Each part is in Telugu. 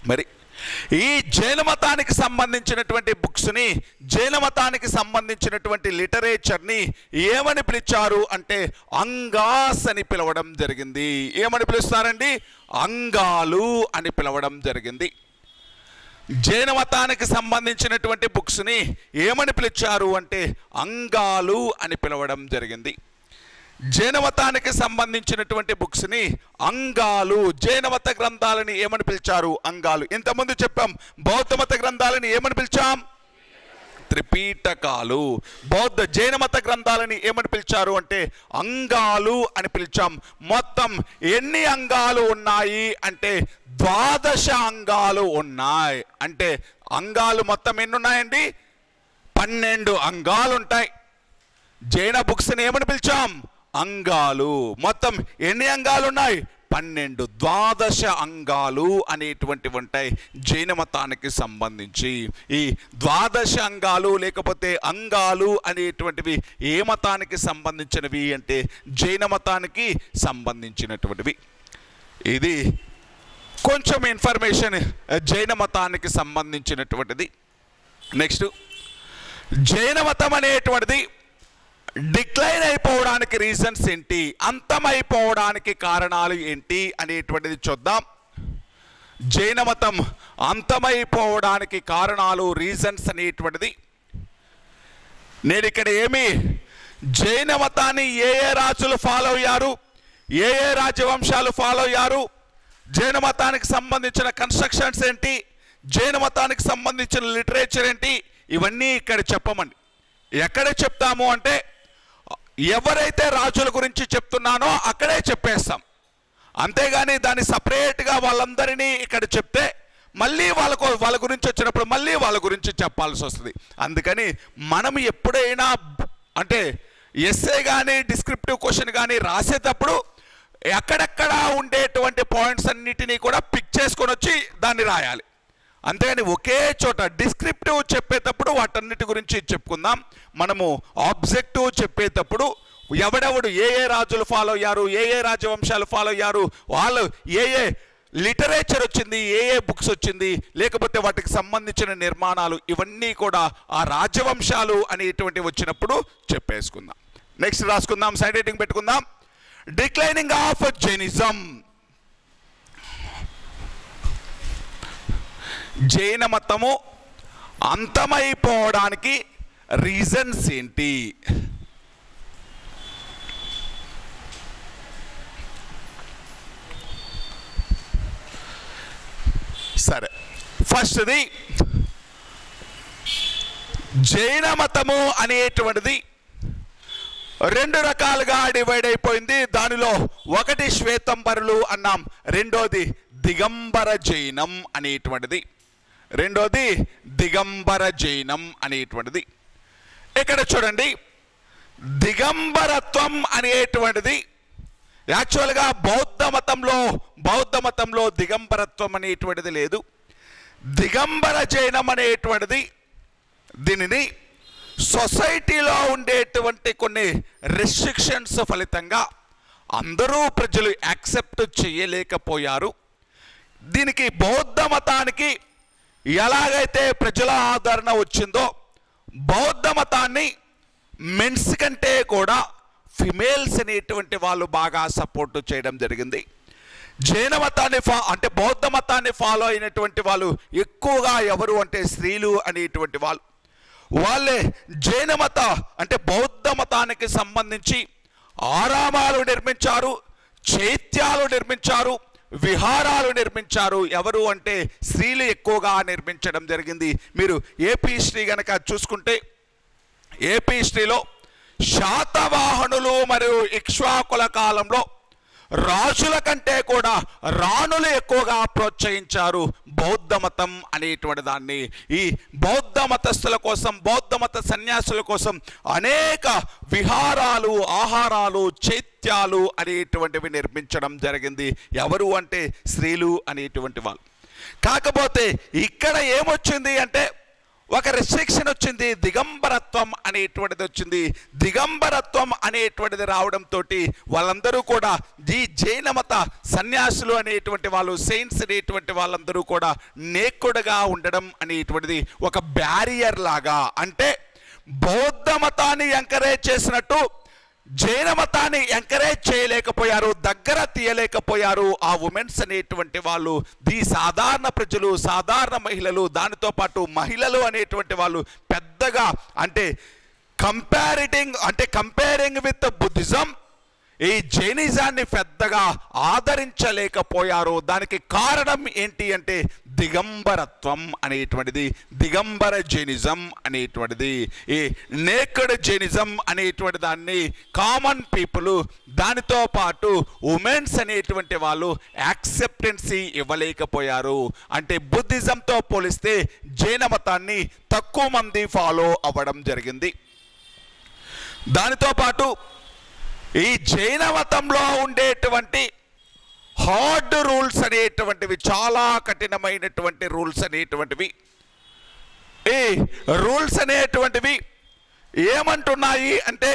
మరి ఈ జైన మతానికి సంబంధించినటువంటి బుక్స్ని, జైన మతానికి సంబంధించినటువంటి లిటరేచర్ని ఏమని పిలిచారు అంటే అంగాస్ అని పిలవడం జరిగింది. ఏమని పిలుస్తారండి? అంగాలు అని పిలవడం జరిగింది. జైన మతానికి సంబంధించినటువంటి బుక్స్ని ఏమని పిలిచారు అంటే అంగాలు అని పిలవడం జరిగింది. జైన మతానికి సంబంధించినటువంటి బుక్స్ని అంగాలు, జైన మత గ్రంథాలని ఏమని పిలిచారు? అంగాలు. ఇంతకుముందు చెప్పాం బౌద్ధ మత గ్రంథాలని ఏమని పిలిచాం? త్రిపీటకాలు. జైన మత గ్రంథాలని ఏమని పిలిచారు అంటే అంగాలు అని పిలిచాం. మొత్తం ఎన్ని అంగాలు ఉన్నాయి అంటే 12 అంగాలు ఉన్నాయి. అంటే అంగాలు మొత్తం ఎన్ని ఉన్నాయండి? 12 అంగాలు ఉంటాయి. జైన బుక్స్ని ఏమని పిలిచాం? అంగాలు. మొత్తం ఎన్ని అంగాలు ఉన్నాయి? 12. 12 అంగాలు అనేటువంటివి ఉంటాయి జైన మతానికి సంబంధించి. ఈ 12 అంగాలు లేకపోతే అంగాలు అనేటువంటివి ఏ మతానికి సంబంధించినవి అంటే జైన మతానికి సంబంధించినటువంటివి. ఇది కొంచెం ఇన్ఫర్మేషన్ జైన మతానికి సంబంధించినటువంటిది. నెక్స్ట్, జైన మతం అనేటువంటిది డిక్లైన్ అయిపోవడానికి రీజన్స్ ఏంటి, అంతమైపోవడానికి కారణాలు ఏంటి అనేటువంటిది చూద్దాం. జైన మతం అంతమైపోవడానికి కారణాలు, రీజన్స్ అనేటువంటిది నేను ఇక్కడ జైన మతాన్ని ఏ రాజులు ఫాలో అయ్యారు, ఏ రాజవంశాలు ఫాలో అయ్యారు, జైన మతానికి సంబంధించిన కన్స్ట్రక్షన్స్ ఏంటి, జైన మతానికి సంబంధించిన లిటరేచర్ ఏంటి, ఇవన్నీ ఇక్కడ చెప్పమండి. ఎక్కడ చెప్తాము అంటే ఎవరైతే రాజుల గురించి చెప్తున్నానో అక్కడే చెప్పేస్తాం. అంతేగాని దాన్ని సపరేట్గా వాళ్ళందరినీ ఇక్కడ చెప్తే మళ్ళీ వాళ్ళ గురించి వచ్చినప్పుడు మళ్ళీ వాళ్ళ గురించి చెప్పాల్సి వస్తుంది. అందుకని మనం ఎప్పుడైనా అంటే ఎస్సే కానీ డిస్క్రిప్టివ్ క్వశ్చన్ కానీ రాసేటప్పుడు ఎక్కడెక్కడ ఉండేటువంటి పాయింట్స్ అన్నిటినీ కూడా పిక్ చేసుకొని వచ్చి దాన్ని రాయాలి. అంతేగాని ఒకే చోట డిస్క్రిప్టివ్ చెప్పేటప్పుడు వాటన్నిటి గురించి చెప్పుకుందాం. మనము ఆబ్జెక్టివ్ చెప్పేటప్పుడు ఎవడెవడు ఏ రాజులు ఫాలో అయ్యారు, ఏ రాజవంశాలు ఫాలో అయ్యారు, వాళ్ళు ఏ లిటరేచర్ వచ్చింది, ఏ బుక్స్ వచ్చింది, లేకపోతే వాటికి సంబంధించిన నిర్మాణాలు, ఇవన్నీ కూడా ఆ రాజవంశాలు అనేటువంటివి వచ్చినప్పుడు చెప్పేసుకుందాం. నెక్స్ట్ రాసుకుందాం, సైడ్ రైటింగ్ పెట్టుకుందాం. Declining of Jainism. జైన మతము అంతమైపోవడానికి రీజన్స్ ఏంటి? సరే, ఫస్ట్ది జైన మతము అనేటువంటిది 2 రకాలుగా డివైడ్ అయిపోయింది. దానిలో ఒకటి శ్వేతంబరులు అన్నాం, రెండోది దిగంబర జైనం అనేటువంటిది. దిగంబర జైనం అనేటువంటిది. ఇక్కడ చూడండి, దిగంబరత్వం అనేటువంటిది యాక్చువల్గా బౌద్ధ మతంలో దిగంబరత్వం అనేటువంటిది లేదు. దిగంబర జైనం అనేటువంటిది దీనిని సొసైటీలో ఉండేటువంటి కొన్ని రెస్ట్రిక్షన్స్ ఫలితంగా అందరూ ప్రజలు యాక్సెప్ట్ చేయలేకపోయారు. దీనికి బౌద్ధ మతానికి ఎలాగైతే ప్రజల ఆదరణ వచ్చిందో బౌద్ధ మతాన్ని మెన్స్ కంటే కూడా ఫిమేల్స్ అనేటువంటి వాళ్ళు బాగా సపోర్ట్ చేయడం జరిగింది. జైన మతాన్ని అంటే బౌద్ధ మతాన్ని ఫాలో అయినటువంటి వాళ్ళు ఎక్కువగా ఎవరు అంటే స్త్రీలు అనేటువంటి వాళ్ళే జైన మత అంటే బౌద్ధ మతానికి సంబంధించి ఆరామాలు నిర్మించారు, చైత్యాలు నిర్మించారు, విహారాలు నిర్మించారు. ఎవరు అంటే స్త్రీలు ఎక్కువగా నిర్మించడం జరిగింది. మీరు ఏపీ హిస్టరీ గనక చూసుకుంటే ఏపీ హిస్టరీలో శాతవాహనులు మరియు ఇక్ష్వాకుల కాలంలో రాజుల కంటే కూడా రాణులు ఎక్కువగా ప్రోత్సహించారు బౌద్ధ మతం అనేటువంటి దాన్ని. ఈ బౌద్ధ మతస్థుల కోసం, బౌద్ధ మత సన్యాసుల కోసం అనేక విహారాలు, ఆహారాలు, చైత్యాలు అనేటువంటివి నిర్మించడం జరిగింది. ఎవరు అంటే స్త్రీలు అనేటువంటి వాళ్ళు. కాకపోతే ఇక్కడ ఏమొచ్చింది అంటే ఒక రెస్ట్రిక్షన్ వచ్చింది, దిగంబరత్వం అనేటువంటిది వచ్చింది. దిగంబరత్వం అనేటువంటిది రావడంతో వాళ్ళందరూ కూడా ఈ జైన మత సన్యాసులు అనేటువంటి వాళ్ళు, సెయింట్స్ అనేటువంటి వాళ్ళందరూ కూడా నేకుడుగా ఉండడం అనేటువంటిది ఒక బ్యారియర్ లాగా, అంటే బౌద్ధ మతాన్ని ఎంకరేజ్ చేసినట్టు జైన మతాన్ని ఎంకరేజ్ చేయలేకపోయారు, దగ్గర తీయలేకపోయారు ఆ ఉమెన్స్ అనేటువంటి వాళ్ళు. సాధారణ ప్రజలు, సాధారణ మహిళలు, దానితో పాటు మహిళలు అనేటువంటి వాళ్ళు పెద్దగా అంటే కంపేరింగ్ విత్ బుద్ధిజం ఈ జైనిజాన్ని పెద్దగా ఆదరించలేకపోయారు. దానికి కారణం ఏంటి అంటే దిగంబరత్వం అనేటువంటిది, దిగంబర జైనిజం అనేటువంటిది, ఈ నేకెడ్ జైనిజం అనేటువంటి దాన్ని కామన్ పీపుల్, దానితో పాటు ఉమెన్స్ అనేటువంటి వాళ్ళు యాక్సెప్టెన్సీ ఇవ్వలేకపోయారు. అంటే బుద్ధిజంతో పోలిస్తే జైన మతాన్ని తక్కువ మంది ఫాలో అవ్వడం జరిగింది. దానితో పాటు ఈ జైన మతంలో ఉండేటువంటి హార్డ్ రూల్స్ అనేటువంటివి, చాలా కఠినమైనటువంటి రూల్స్ అనేటువంటివి, ఈ రూల్స్ అనేటువంటివి ఏమంటున్నాయి అంటే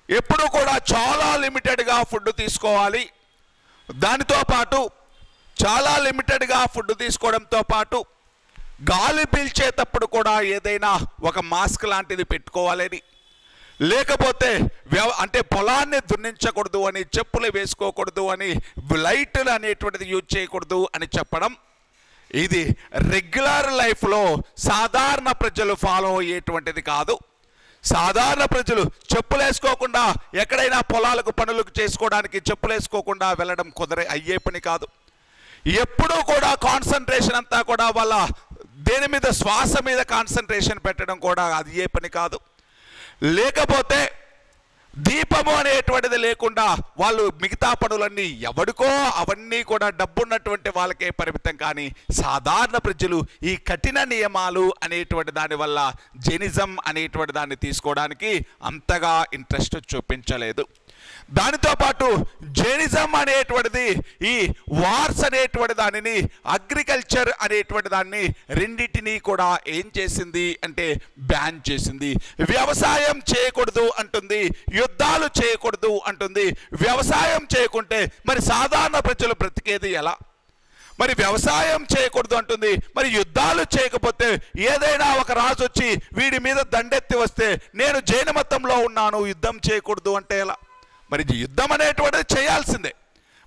ఎప్పుడు కూడా చాలా లిమిటెడ్గా ఫుడ్ తీసుకోవాలి. దానితో పాటు చాలా లిమిటెడ్గా ఫుడ్ తీసుకోవడంతో పాటు గాలి పీల్చేటప్పుడు కూడా ఏదైనా ఒక మాస్క్ లాంటిది పెట్టుకోవాలని, లేకపోతే అంటే పొలాన్ని దున్నించకూడదు అని, చెప్పులు వేసుకోకూడదు అని, లైట్లు అనేటువంటిది యూజ్ చేయకూడదు అని చెప్పడం, ఇది రెగ్యులర్ లైఫ్లో సాధారణ ప్రజలు ఫాలో అయ్యేటువంటిది కాదు. సాధారణ ప్రజలు చెప్పులు వేసుకోకుండా ఎక్కడైనా పొలాలకు పనులకు చేసుకోవడానికి చెప్పులు వేసుకోకుండా వెళ్ళడం అయ్యే పని కాదు. ఎప్పుడూ కూడా కాన్సన్ట్రేషన్ అంతా కూడా వాళ్ళ దేని మీద, శ్వాస మీద కాన్సన్ట్రేషన్ పెట్టడం కూడా అది ఏ పని కాదు. లేకపోతే దీపము అనేటువంటిది లేకుండా వాళ్ళు మిగతా పనులన్నీ ఎవడికో అవన్నీ కూడా డబ్బున్నటువంటి వాళ్ళకే పరిమితం. కానీ సాధారణ ప్రజలు ఈ కఠిన నియమాలు అనేటువంటి దానివల్ల జైనిజం అనేటువంటి దాన్ని తీసుకోవడానికి అంతగా ఇంట్రెస్ట్ చూపించలేదు. దానితో పాటు జైనిజం అనేటువంటిది ఈ వార్స్ అనేటువంటి దానిని, అగ్రికల్చర్ అనేటువంటి దాన్ని రెండింటినీ కూడా ఏం చేసింది అంటే బ్యాన్ చేసింది. వ్యవసాయం చేయకూడదు అంటుంది, యుద్ధాలు చేయకూడదు అంటుంది. వ్యవసాయం చేయకుంటే మరి సాధారణ ప్రజలు బ్రతికేది ఎలా? మరి వ్యవసాయం చేయకూడదు అంటుంది, మరి యుద్ధాలు చేయకపోతే ఏదైనా ఒక రాజు వచ్చి వీడి మీద దండెత్తి వస్తే నేను జైన మతంలో ఉన్నాను, యుద్ధం చేయకూడదు అంటే ఎలా? మరి యుద్ధం అనేటువంటిది చేయాల్సిందే.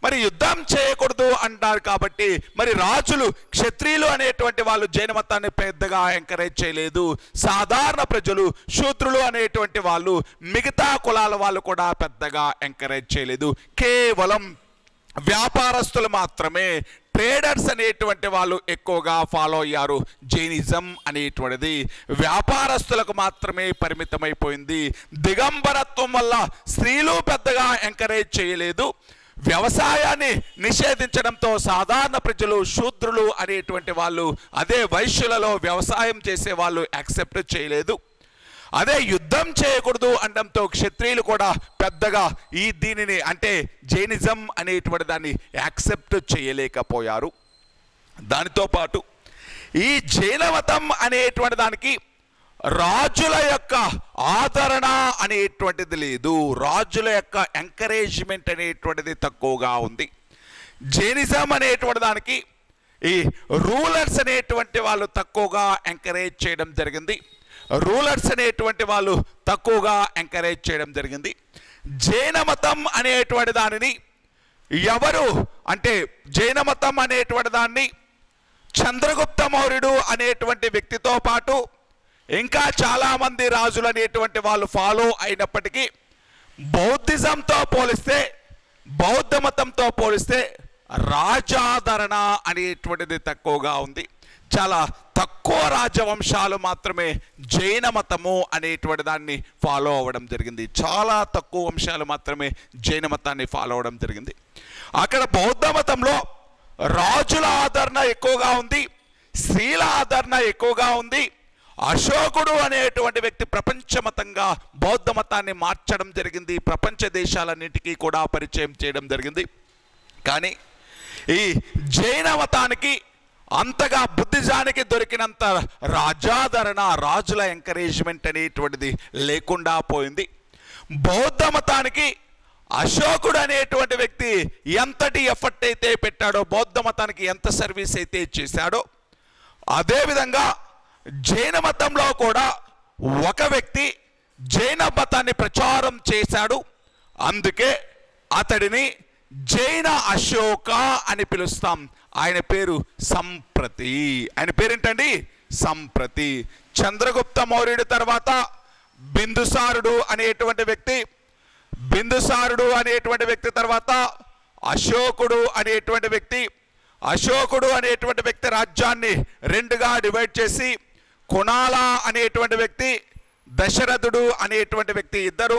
మరి యుద్ధం చేయకూడదు అంటారు కాబట్టి మరి రాజులు, క్షత్రియులు అనేటువంటి వాళ్ళు జైన మతాన్ని పెద్దగా ఎంకరేజ్ చేయలేదు. సాధారణ ప్రజలు, శూద్రులు అనేటువంటి వాళ్ళు, మిగతా కులాల వాళ్ళు కూడా పెద్దగా ఎంకరేజ్ చేయలేదు. కేవలం వ్యాపారస్తులు మాత్రమే, ట్రేడర్స్ అనేటువంటి వాళ్ళు ఎక్కువగా ఫాలో అయ్యారు. జైనిజం అనేటువంటిది వ్యాపారస్తులకు మాత్రమే పరిమితమైపోయింది. దిగంబరత్వం వల్ల స్త్రీలు పెద్దగా ఎంకరేజ్ చేయలేదు. వ్యవసాయాన్ని నిషేధించడంతో సాధారణ ప్రజలు, శూద్రులు అనేటువంటి వాళ్ళు, అదే వైశ్యులలో వ్యవసాయం చేసే వాళ్ళు యాక్సెప్ట్ చేయలేదు. అదే యుద్ధం చేయకూడదు అనడంతో క్షత్రియులు కూడా పెద్దగా దీనిని అంటే జైనిజం అనేటువంటి దాన్ని యాక్సెప్ట్ చేయలేకపోయారు. దానితో పాటు ఈ జైన మతం అనేటువంటి దానికి రాజుల యొక్క ఆదరణ అనేటువంటిది లేదు, రాజుల యొక్క ఎంకరేజ్మెంట్ అనేటువంటిది తక్కువగా ఉంది. జైనిజం అనేటువంటి దానికి ఈ రూలర్స్ అనేటువంటి వాళ్ళు తక్కువగా ఎంకరేజ్ చేయడం జరిగింది. రూలర్స్ అనేటువంటి వాళ్ళు తక్కువగా ఎంకరేజ్ చేయడం జరిగింది. జైన మతం అనేటువంటి దానిని ఎవరు అంటే జైన మతం అనేటువంటి దాన్ని చంద్రగుప్త మౌర్యుడు అనేటువంటి వ్యక్తితో పాటు ఇంకా చాలామంది రాజులు అనేటువంటి వాళ్ళు ఫాలో అయినప్పటికీ బౌద్ధిజంతో పోలిస్తే, బౌద్ధ మతంతో పోలిస్తే రాజాదరణ అనేటువంటిది తక్కువగా ఉంది. చాలా తక్కువ రాజవంశాలు మాత్రమే జైన మతము అనేటువంటి దాన్ని ఫాలో అవ్వడం జరిగింది. చాలా తక్కువ వంశాలు మాత్రమే జైన మతాన్ని ఫాలో అవ్వడం జరిగింది. అక్కడ బౌద్ధ మతంలో రాజుల ఆదరణ ఎక్కువగా ఉంది, స్త్రీల ఆదరణ ఎక్కువగా ఉంది. అశోకుడు అనేటువంటి వ్యక్తి ప్రపంచమతంగా బౌద్ధ మతాన్ని మార్చడం జరిగింది, ప్రపంచ దేశాలన్నింటికీ కూడా పరిచయం చేయడం జరిగింది. కానీ ఈ జైన మతానికి అంతగా బుద్ధిజానికి దొరికినంత రాజాదరణ, రాజుల ఎంకరేజ్మెంట్ అనేటువంటిది లేకుండా పోయింది. బౌద్ధ మతానికి అశోకుడు అనేటువంటి వ్యక్తి ఎంతటి ఎఫర్ట్ అయితే పెట్టాడో, బౌద్ధ మతానికి ఎంత సర్వీస్ అయితే చేశాడో, అదేవిధంగా జైన మతంలో కూడా ఒక వ్యక్తి జైన మతాన్ని ప్రచారం చేశాడు. అందుకే అతడిని జైన అశోక అని పిలుస్తాం. ఆయన పేరు సంప్రతి. ఆయన పేరేంటండి? సంప్రతి. చంద్రగుప్త మౌర్యుడి తర్వాత బిందుసారుడు అనేటువంటి వ్యక్తి తర్వాత అశోకుడు అనేటువంటి వ్యక్తి రాజ్యాన్ని రెండుగా డివైడ్ చేసి కునాల అనేటువంటి వ్యక్తి, దశరథుడు అనేటువంటి వ్యక్తి, ఇద్దరు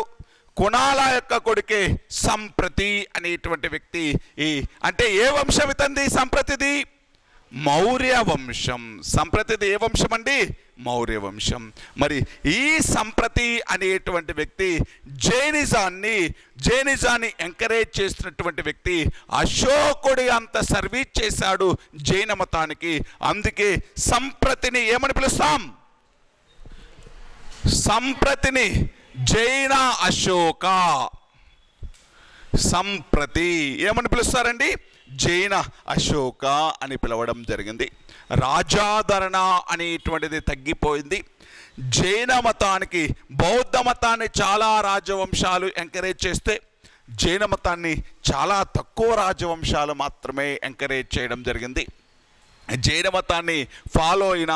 కునాల యొక్క కొడుకే సంప్రతి అనేటువంటి వ్యక్తి. అంటే ఏ వంశం ఇతంది? సంప్రతిది మౌర్య వంశం. సంప్రతిది ఏ వంశం అండి? మౌర్య వంశం. మరి ఈ సంప్రతి అనేటువంటి వ్యక్తి జైనిజాన్ని ఎంకరేజ్ చేస్తున్నటువంటి వ్యక్తి. అశోకుడి అంత సర్వీస్ చేశాడు జైన మతానికి. అందుకే సంప్రతిని ఏమని పిలుస్తాం? సంప్రతిని జైన అశోక. సంప్రతి ఏమని పిలుస్తారండి? జైన అశోక అని పిలవడం జరిగింది. రాజాదరణ అనేటువంటిది తగ్గిపోయింది. జైన మతానికి, బౌద్ధ మతాన్ని చాలా రాజవంశాలు ఎంకరేజ్ చేస్తే జైన మతాన్ని చాలా తక్కువ రాజవంశాలు మాత్రమే ఎంకరేజ్ చేయడం జరిగింది. జైన మతాన్ని ఫాలో అయిన,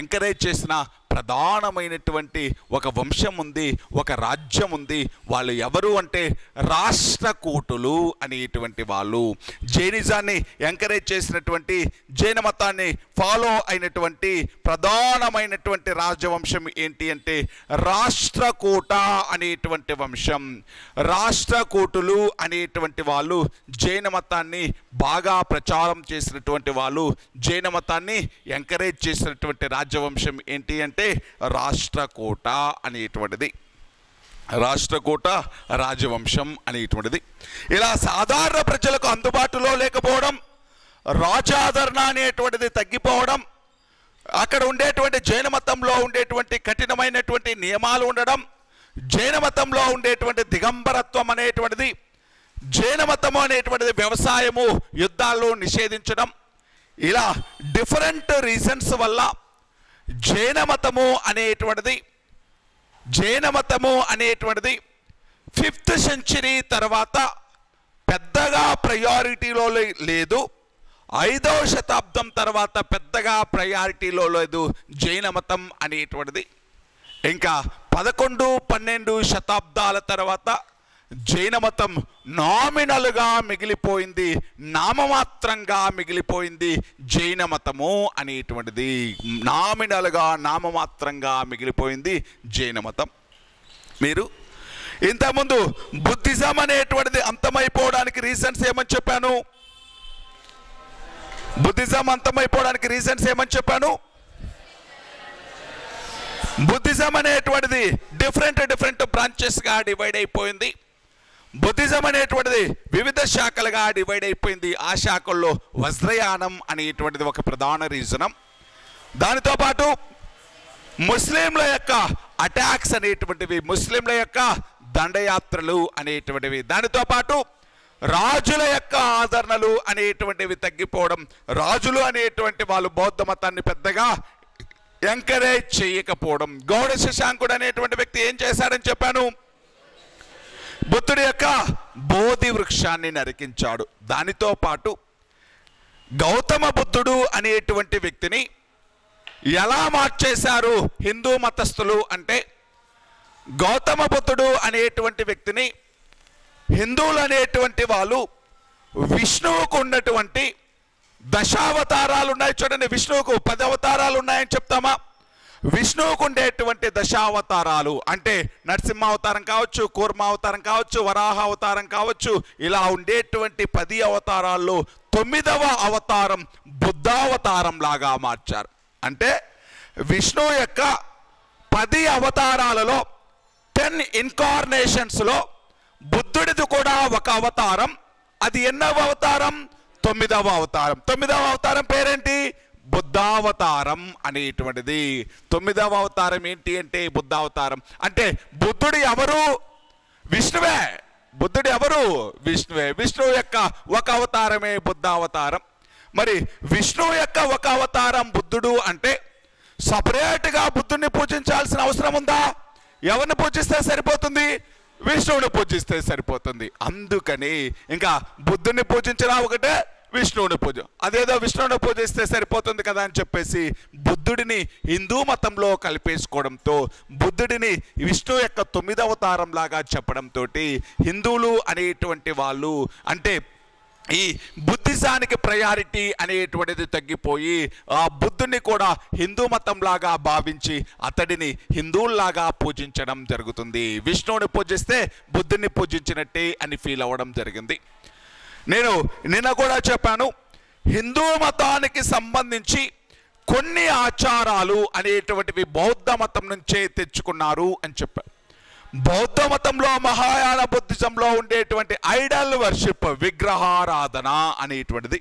ఎంకరేజ్ చేసిన ప్రధానమైనటువంటి ఒక వంశం ఉంది, ఒక రాజ్యం ఉంది. వాళ్ళు ఎవరు అంటే రాష్ట్రకూటులు అనేటువంటి వాళ్ళు. జైనిజాన్ని ఎంకరేజ్ చేసినటువంటి, జైన మతాన్ని ఫాలో అయినటువంటి ప్రధానమైనటువంటి రాజవంశం ఏంటి అంటే రాష్ట్రకూట అనేటువంటి వంశం. రాష్ట్రకూటులు అనేటువంటి వాళ్ళు జైన మతాన్ని బాగా ప్రచారం చేసినటువంటి వాళ్ళు. జైన మతాన్ని ఎంకరేజ్ చేసినటువంటి రాజవంశం ఏంటి అంటే రాష్ట్రకూట అనేటువంటిది. రాష్ట్రకూట రాజవంశం అనేటువంటిది. ఇలా సాధారణ ప్రజలకు అందుబాటులో లేకపోవడం, రాజాదరణ అనేటువంటిది తగ్గిపోవడం, అక్కడ ఉండేటువంటి జైన మతంలో ఉండేటువంటి కఠినమైనటువంటి నియమాలు ఉండడం, జైన మతంలో ఉండేటువంటి దిగంబరత్వం అనేటువంటిది, జైన మతము అనేటువంటిది వ్యవసాయము, యుద్ధాలు నిషేధించడం, ఇలా డిఫరెంట్ రీజన్స్ వల్ల జైన మతము అనేటువంటిది 5th సెంచరీ తర్వాత పెద్దగా ప్రయారిటీలో లేదు. 5వ శతాబ్దం తర్వాత పెద్దగా ప్రయారిటీలో లేదు జైన మతం అనేటువంటిది. ఇంకా 11, 12 శతాబ్దాల తర్వాత జైన మతం నామినల్గా మిగిలిపోయింది, నామమాత్రంగా మిగిలిపోయింది జైన మతము అనేటువంటిది. నామమాత్రంగా మిగిలిపోయింది జైన మతం. మీరు ఇంతకుముందు బుద్ధిజం అనేటువంటిది అంతమైపోవడానికి రీజన్స్ ఏమని చెప్పాను? బుద్ధిజం అంతమైపోవడానికి రీజన్స్ ఏమని చెప్పాను? బుద్ధిజం అనేటువంటిది డిఫరెంట్ బ్రాంచెస్గా డివైడ్ అయిపోయింది. బుద్ధిజం అనేటువంటిది వివిధ శాఖలుగా డివైడ్ అయిపోయింది. ఆ శాఖల్లో వజ్రయానం అనేటువంటిది ఒక ప్రధాన రీజనం. దానితో పాటు ముస్లింల యొక్క అటాక్స్ అనేటువంటివి, ముస్లింల యొక్క దండయాత్రలు అనేటువంటివి, దానితో పాటు రాజుల యొక్క ఆదరణలు అనేటువంటివి తగ్గిపోవడం. రాజులు అనేటువంటి వాళ్ళు బౌద్ధ మతాన్ని పెద్దగా ఎంకరేజ్ చేయకపోవడం. గౌడ శశాంకుడు అనేటువంటి వ్యక్తి ఏం చేశాడని చెప్పాను? బుద్ధుడి యొక్క బోధి వృక్షాన్ని నరికించాడు. దానితో పాటు గౌతమ బుద్ధుడు అనేటువంటి వ్యక్తిని ఎలా మార్చేశారు హిందూ మతస్థులు అంటే, గౌతమ బుద్ధుడు అనేటువంటి వ్యక్తిని హిందువులు అనేటువంటి వాళ్ళు విష్ణువుకు ఉన్నటువంటి దశావతారాలు ఉన్నాయి చూడండి. విష్ణువుకు 10 అవతారాలు ఉన్నాయని చెప్తామా? విష్ణువుకు ఉండేటువంటి దశావతారాలు అంటే నరసింహ అవతారం కావచ్చు, కూర్మ అవతారం కావచ్చు, వరాహ అవతారం కావచ్చు, ఇలా ఉండేటువంటి 10 అవతారాల్లో 9వ అవతారం బుద్ధావతారం లాగా మార్చారు. అంటే విష్ణువు యొక్క 10 అవతారాలలో 10 ఇన్కార్నేషన్స్లో బుద్ధుడిది కూడా ఒక అవతారం. అది ఎన్నవ అవతారం? 9వ అవతారం. 9వ అవతారం పేరేంటి? బుద్ధావతారం అనేటువంటిది. 9వ అవతారం ఏంటి అంటే బుద్ధావతారం. అంటే బుద్ధుడు ఎవరు? విష్ణువే. బుద్ధుడు ఎవరు? విష్ణువే. విష్ణువు యొక్క ఒక అవతారమే బుద్ధావతారం. మరి విష్ణువు యొక్క ఒక అవతారం బుద్ధుడు అంటే సపరేట్గా బుద్ధుడిని పూజించాల్సిన అవసరం ఉందా? ఎవరిని పూజిస్తే సరిపోతుంది? విష్ణువుని పూజిస్తే సరిపోతుంది. అందుకని ఇంకా బుద్ధుడిని పూజించినా ఒకటే, విష్ణువుని పూజ అదేదో విష్ణువుని పూజిస్తే సరిపోతుంది కదా అని చెప్పేసి బుద్ధుడిని హిందూ మతంలో కలిపేసుకోవడంతో, బుద్ధుడిని విష్ణువు యొక్క 9వ అవతారం లాగా చెప్పడంతో హిందువులు అనేటువంటి వాళ్ళు అంటే ఈ బుద్ధిజానికి ప్రయారిటీ అనేటువంటిది తగ్గిపోయి ఆ బుద్ధుడిని కూడా హిందూ మతం లాగా భావించి అతడిని హిందువుల్లాగా పూజించడం జరుగుతుంది. విష్ణువుని పూజిస్తే బుద్ధుడిని పూజించినట్టే అని ఫీల్ అవ్వడం జరిగింది. నేను నిన్న కూడా చెప్పాను, హిందూ మతానికి సంబంధించి కొన్ని ఆచారాలు అనేటువంటివి బౌద్ధ మతం నుంచే తెచ్చుకున్నారు అని చెప్పాను. బౌద్ధ మతంలో మహాయాన బుద్ధిజంలో ఉండేటువంటి ఐడల్ వర్షిప్, విగ్రహారాధన అనేటువంటిది,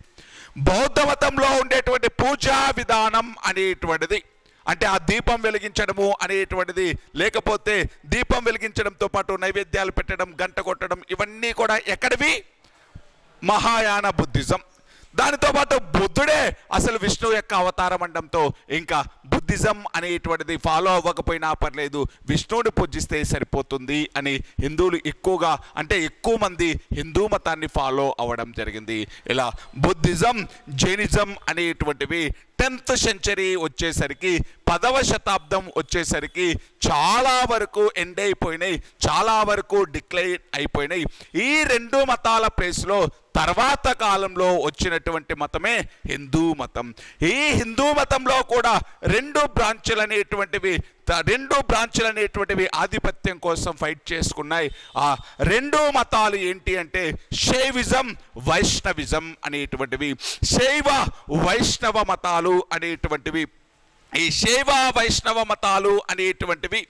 బౌద్ధ మతంలో ఉండేటువంటి పూజా విధానం అనేటువంటిది అంటే ఆ దీపం వెలిగించడము అనేటువంటిది, లేకపోతే దీపం వెలిగించడంతో పాటు నైవేద్యాలు పెట్టడం, గంట కొట్టడం, ఇవన్నీ కూడా ఎక్కడివి? మహాయాన బుద్ధిజం. దానితో పాటు బుద్ధుడే అసలు విష్ణువు యొక్క అవతారం అనడంతో ఇంకా బుద్ధిజం అనేటువంటిది ఫాలో అవ్వకపోయినా పర్లేదు, విష్ణువుని పూజిస్తే సరిపోతుంది అని హిందువులు ఎక్కువగా అంటే ఎక్కువ మంది హిందూ మతాన్ని ఫాలో అవ్వడం జరిగింది. ఇలా బుద్ధిజం, జైనిజం అనేటువంటివి 10th సెంచరీ వచ్చేసరికి, 10వ శతాబ్దం వచ్చేసరికి చాలా వరకు ఎండ్ అయిపోయినాయి, చాలా వరకు డిక్లైన్ అయిపోయినాయి. ఈ 2 మతాల ప్లేస్లో తర్వాత కాలంలో వచ్చినటువంటి మతమే హిందూ మతం. ఈ హిందూ మతంలో కూడా 2 బ్రాంచ్లు అనేటువంటివి ఆధిపత్యం కోసం ఫైట్ చేసుకున్నాయి. ఆ 2 మతాలు ఏంటి అంటే శైవిజం, వైష్ణవిజం అనేటువంటివి. శైవ వైష్ణవ మతాలు అనేటువంటివి, ఈ శైవ వైష్ణవ మతాలు అనేటువంటివి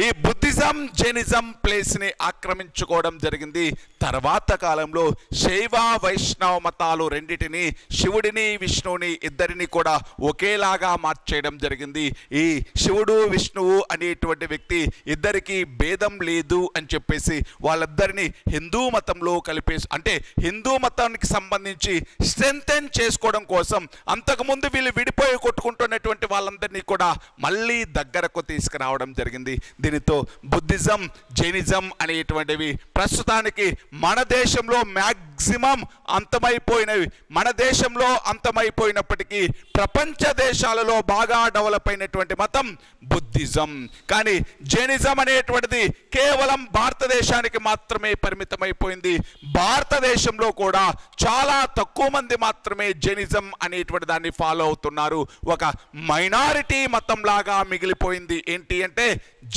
ఈ బుద్ధిజం, జైనిజం ప్లేస్ని ఆక్రమించుకోవడం జరిగింది. తర్వాత కాలంలో శైవ వైష్ణవ మతాలు రెండిటిని, శివుడిని విష్ణువుని ఇద్దరిని కూడా ఒకేలాగా మార్చేయడం జరిగింది. ఈ శివుడు విష్ణువు అనేటువంటి వ్యక్తి ఇద్దరికి భేదం లేదు అని చెప్పేసి వాళ్ళిద్దరిని హిందూ మతంలో కలిపేసి అంటే హిందూ మతానికి సంబంధించి స్ట్రెంథెన్ చేసుకోవడం కోసం అంతకుముందు వీళ్ళు విడిపోయి కొట్టుకుంటున్నటువంటి వాళ్ళందరినీ కూడా మళ్ళీ దగ్గరకు తీసుకురావడం జరిగింది. దీనితో బుద్ధిజం, జైనిజం అనేటువంటివి ప్రస్తుతానికి మన దేశంలో మ్యాక్సిమం అంతమైపోయినవి. మన దేశంలో అంతమైపోయినప్పటికీ ప్రపంచ దేశాలలో బాగా డెవలప్ అయినటువంటి మతం బుద్ధిజం. కానీ జైనిజం అనేటువంటిది కేవలం భారతదేశానికి మాత్రమే పరిమితమైపోయింది. భారతదేశంలో కూడా చాలా తక్కువ మంది మాత్రమే జైనిజం అనేటువంటి దాన్ని ఫాలో అవుతున్నారు. ఒక మైనారిటీ మతం లాగా మిగిలిపోయింది. ఏంటి అంటే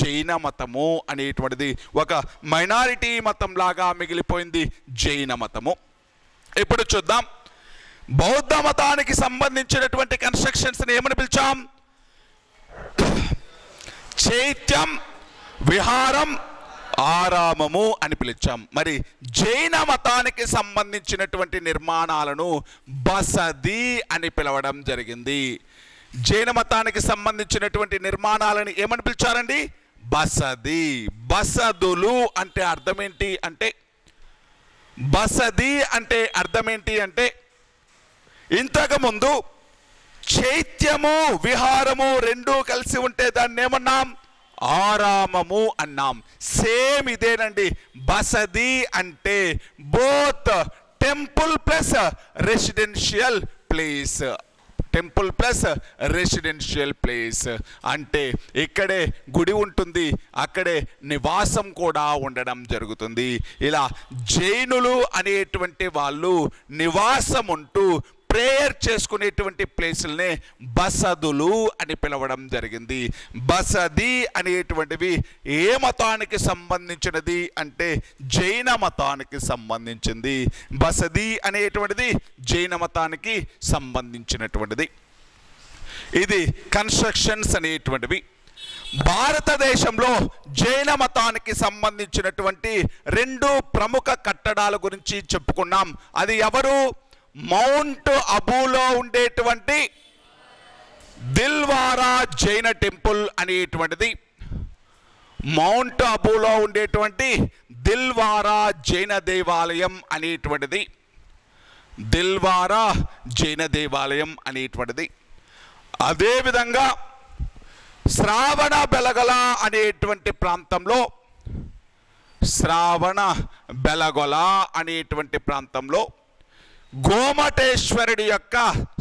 జైన మతము అనేటువంటిది ఒక మైనారిటీ మతం లాగా మిగిలిపోయింది జైన మతము. ఇప్పుడు చూద్దాం, బౌద్ధ మతానికి సంబంధించినటువంటి కన్స్ట్రక్షన్స్ ఏమని పిలిచాం? చైత్యం, విహారం, ఆరామము అని పిలిచాం. మరి జైన మతానికి సంబంధించినటువంటి నిర్మాణాలను బసది అని పిలవడం జరిగింది. జైన మతానికి సంబంధించినటువంటి నిర్మాణాలను ఏమని పిలిచారండి? బసది. బసదులు అంటే అర్థం ఏంటి అంటే, బసది అంటే అర్థం ఏంటి అంటే ఇంతకుముందు చైత్యము, విహారము 2 కలిసి ఉంటే దాన్ని ఏమన్నాం? ఆరామము అన్నాం. సేమ్ ఇదేనండి. బసది అంటే both temple plus residential place. Temple plus residential place అంటే ఇక్కడే గుడి ఉంటుంది, అక్కడే నివాసం కూడా ఉండడం జరుగుతుంది. ఇలా జైనులు అనేటువంటి వాళ్ళు నివాసం ఉంటూ ప్రేయర్ చేసుకునేటువంటి ప్లేసులనే బసదులు అని పిలవడం జరిగింది. బసది అనేటువంటివి ఏ మతానికి సంబంధించినది అంటే జైన మతానికి సంబంధించింది. బసది అనేటువంటిది జైన మతానికి సంబంధించినటువంటిది. ఇది కన్స్ట్రక్షన్స్ అనేటువంటివి. భారతదేశంలో జైన మతానికి సంబంధించినటువంటి 2 ప్రముఖ కట్టడాల గురించి చెప్పుకున్నాం. అది ఎవరు? మౌంట్ అబూలో ఉండేటువంటి దిల్వారా జైన టెంపుల్ అనేటువంటిది మౌంట్ అబూలో ఉండేటువంటి దిల్వారా జైన దేవాలయం అనేటువంటిది, దిల్వారా జైన దేవాలయం అనేటువంటిది. అదేవిధంగా శ్రావణ బెలగల అనేటువంటి ప్రాంతంలో, శ్రావణ బెలగొల అనేటువంటి ప్రాంతంలో గోమటేశ్వరుడి యొక్క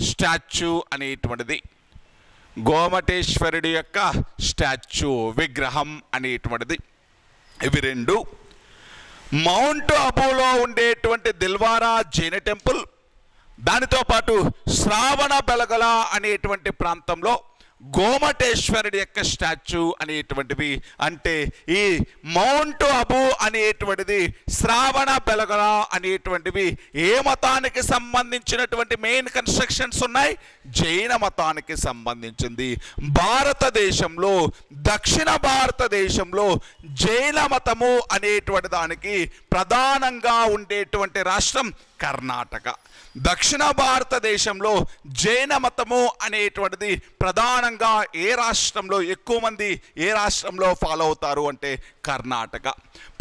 స్టాచ్యూ అనేటువంటిది, గోమటేశ్వరుడి యొక్క స్టాచ్యూ విగ్రహం అనేటువంటిది. ఇవి రెండు మౌంట్ అబూలో ఉండేటువంటి దిల్వారా జైన టెంపుల్, దానితో పాటు శ్రావణ బెలగల అనేటువంటి ప్రాంతంలో గోమటేశ్వరుడి యొక్క స్టాచ్యూ అనేటువంటివి. అంటే ఈ మౌంట్ అబూ అనేటువంటిది, శ్రావణ బెలగల అనేటువంటివి ఏ మతానికి సంబంధించినటువంటి మెయిన్ కన్స్ట్రక్షన్స్ ఉన్నాయి? జైన మతానికి సంబంధించింది. భారతదేశంలో, దక్షిణ భారతదేశంలో జైన మతము అనేటువంటి దానికి ప్రధానంగా ఉండేటువంటి రాష్ట్రం కర్ణాటక. దక్షిణ భారతదేశంలో జైన మతము అనేటువంటిది ప్రధానంగా ఏ రాష్ట్రంలో ఎక్కువ మంది ఏ రాష్ట్రంలో ఫాలో అవుతారు అంటే కర్ణాటక.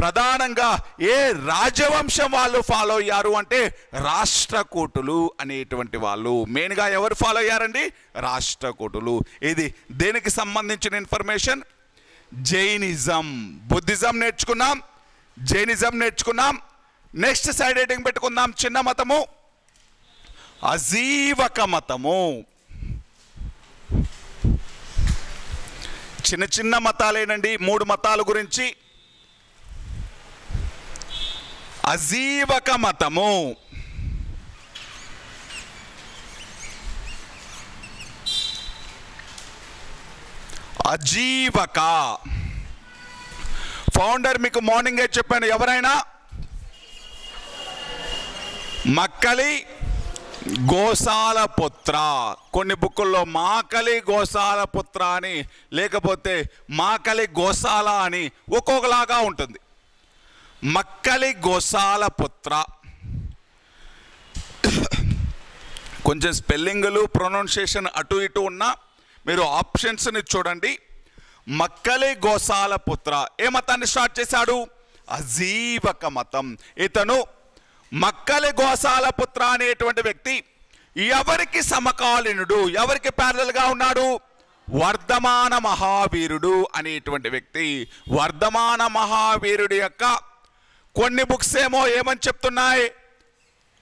ప్రధానంగా ఏ రాజవంశం వాళ్ళు ఫాలో అయ్యారు అంటే రాష్ట్రకూటులు అనేటువంటి వాళ్ళు. మెయిన్గా ఎవరు ఫాలో అయ్యారండి? రాష్ట్రకూటులు. ఇది దేనికి సంబంధించిన ఇన్ఫర్మేషన్? జైనిజం. బుద్ధిజం నేర్చుకున్నాం, జైనిజం నేర్చుకున్నాం. నెక్స్ట్ సైడ్ హెడ్డింగ్ పెట్టుకుందాం, చిన్న మతము అజీవక మతము. చిన్న చిన్న మతాలేనండి, 3 మతాల గురించి. అజీవక మతము, అజీవక. ఫౌండర్ మీకు మార్నింగే చెప్పాను, ఎవరైనా మక్కలి గోసాల పుత్ర. కొన్ని బుక్కుల్లో మాకలి గోసాల పుత్ర అని, లేకపోతే మాకలి గోసాల అని ఒక్కొక్కలాగా ఉంటుంది. మక్కలి గోసాల పుత్ర. కొంచెం స్పెల్లింగులు ప్రొనౌన్సియేషన్ అటు ఇటు ఉన్నా మీరు ఆప్షన్స్ని చూడండి. మక్కలి గోసాల పుత్ర ఏ మతాన్ని స్టార్ట్ చేశాడు? అజీవక మతం. ఇతను మక్కలి గోసాల పుత్ర అనేటువంటి వ్యక్తి ఎవరికి సమకాలీనుడు, ఎవరికి ప్యారలల్గా ఉన్నాడు? వర్ధమాన మహావీరుడు అనేటువంటి వ్యక్తి. వర్ధమాన మహావీరుడి యొక్క కొన్ని బుక్స్ ఏమో ఏమని చెప్తున్నాయి?